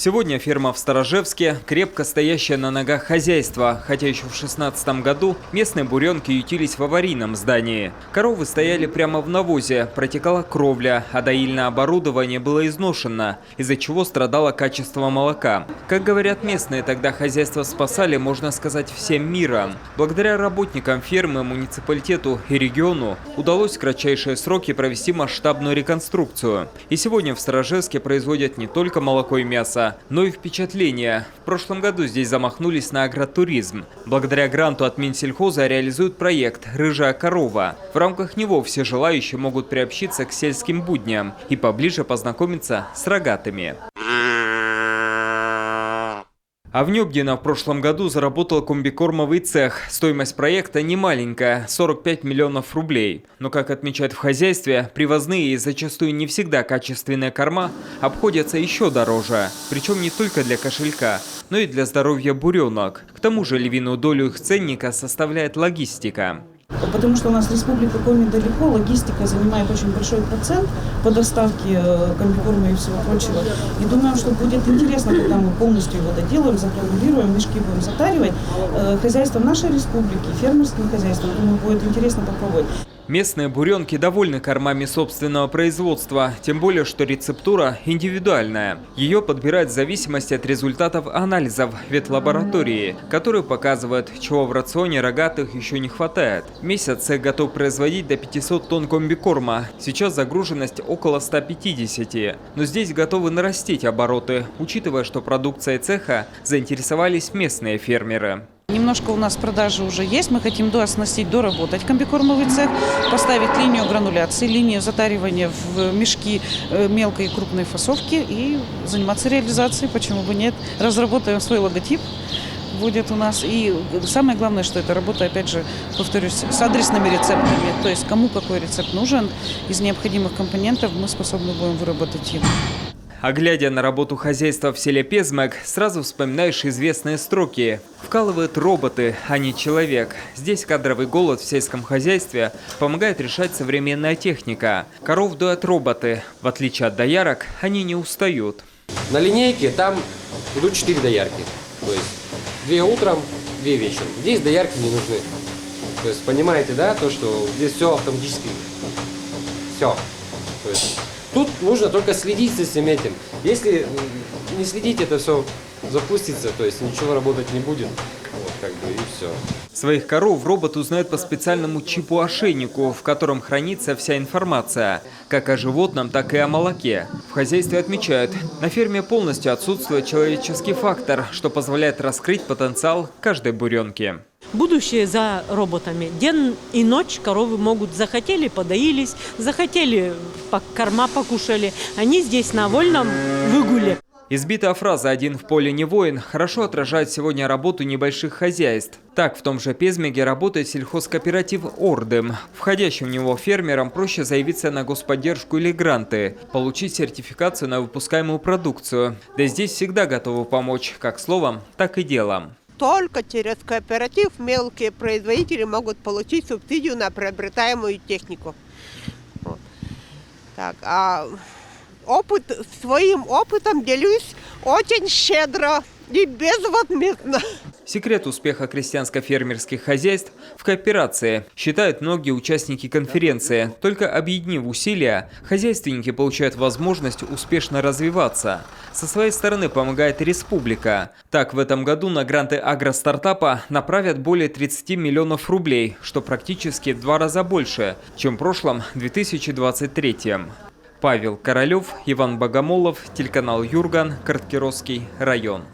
Сегодня ферма в Сторожевске – крепко стоящее на ногах хозяйство, хотя еще в 2016 году местные буренки ютились в аварийном здании. Коровы стояли прямо в навозе, протекала кровля, а доильное оборудование было изношено, из-за чего страдало качество молока. Как говорят местные, тогда хозяйство спасали, можно сказать, всем миром. Благодаря работникам фермы, муниципалитету и региону удалось в кратчайшие сроки провести масштабную реконструкцию. И сегодня в Сторожевске производят не только молоко и мясо, но и впечатление. В прошлом году здесь замахнулись на агротуризм. Благодаря гранту от Минсельхоза реализуют проект «Рыжая корова». В рамках него все желающие могут приобщиться к сельским будням и поближе познакомиться с рогатыми. А в Нёбдино в прошлом году заработал комбикормовый цех. Стоимость проекта немаленькая – 45 миллионов рублей. Но, как отмечают в хозяйстве, привозные и зачастую не всегда качественные корма обходятся еще дороже. Причем не только для кошелька, но и для здоровья буренок. К тому же львиную долю их ценника составляет логистика. Потому что у нас республика Коми далеко, логистика занимает очень большой процент по доставке комбикорма и всего прочего. И думаем, что будет интересно, когда мы полностью его доделаем, загранулируем, мешки будем затаривать. Хозяйством нашей республики, фермерским хозяйством, думаю, будет интересно попробовать. Местные буренки довольны кормами собственного производства, тем более, что рецептура индивидуальная. Ее подбирают в зависимости от результатов анализов ветлаборатории, которые показывают, чего в рационе рогатых еще не хватает. В месяц цех готов производить до 500 тонн комбикорма. Сейчас загруженность около 150. Но здесь готовы нарастить обороты, учитывая, что продукцией цеха заинтересовались местные фермеры. Немножко у нас продажи уже есть. Мы хотим дооснастить, доработать комбикормовый цех, поставить линию грануляции, линию затаривания в мешки мелкой и крупной фасовки и заниматься реализацией. Почему бы нет? Разработаем свой логотип. Будет у нас. И самое главное, что это работа, опять же, повторюсь, с адресными рецептами. То есть кому какой рецепт нужен, из необходимых компонентов мы способны будем выработать его. А глядя на работу хозяйства в селе Пезмек, сразу вспоминаешь известные строки. Вкалывают роботы, а не человек. Здесь кадровый голод в сельском хозяйстве помогает решать современная техника. Коров доят роботы. В отличие от доярок, они не устают. На линейке там идут 4 доярки. То есть 2 утром, 2 вечером. Здесь доярки не нужны. То есть понимаете, да, то, что здесь все автоматически. Все. То есть тут нужно только следить за всем этим. Если не следить, это все запустится, то есть ничего работать не будет. Вот, как бы, и все. Своих коров робот узнает по специальному чипу-ошейнику, в котором хранится вся информация, как о животном, так и о молоке. В хозяйстве отмечают, на ферме полностью отсутствует человеческий фактор, что позволяет раскрыть потенциал каждой буренки. Будущее за роботами. День и ночь коровы могут, захотели, подоились, захотели, корма покушали. Они здесь на вольном выгуле. Избитая фраза «один в поле не воин» хорошо отражает сегодня работу небольших хозяйств. Так, в том же Пезмеге работает сельхозкооператив «Ордым». Входящим в него фермерам проще заявиться на господдержку или гранты, получить сертификацию на выпускаемую продукцию. Да здесь всегда готовы помочь как словом, так и делом. Только через кооператив мелкие производители могут получить субсидию на приобретаемую технику. Вот. Так, своим опытом делюсь очень щедро и безвозмездно. Секрет успеха крестьянско-фермерских хозяйств в кооперации, считают многие участники конференции. Только объединив усилия, хозяйственники получают возможность успешно развиваться. Со своей стороны помогает и республика. Так, в этом году на гранты агростартапа направят более 30 миллионов рублей, что практически в 2 раза больше, чем в прошлом 2023. Павел Королев, Иван Богомолов, телеканал Юрган, Карткировский район.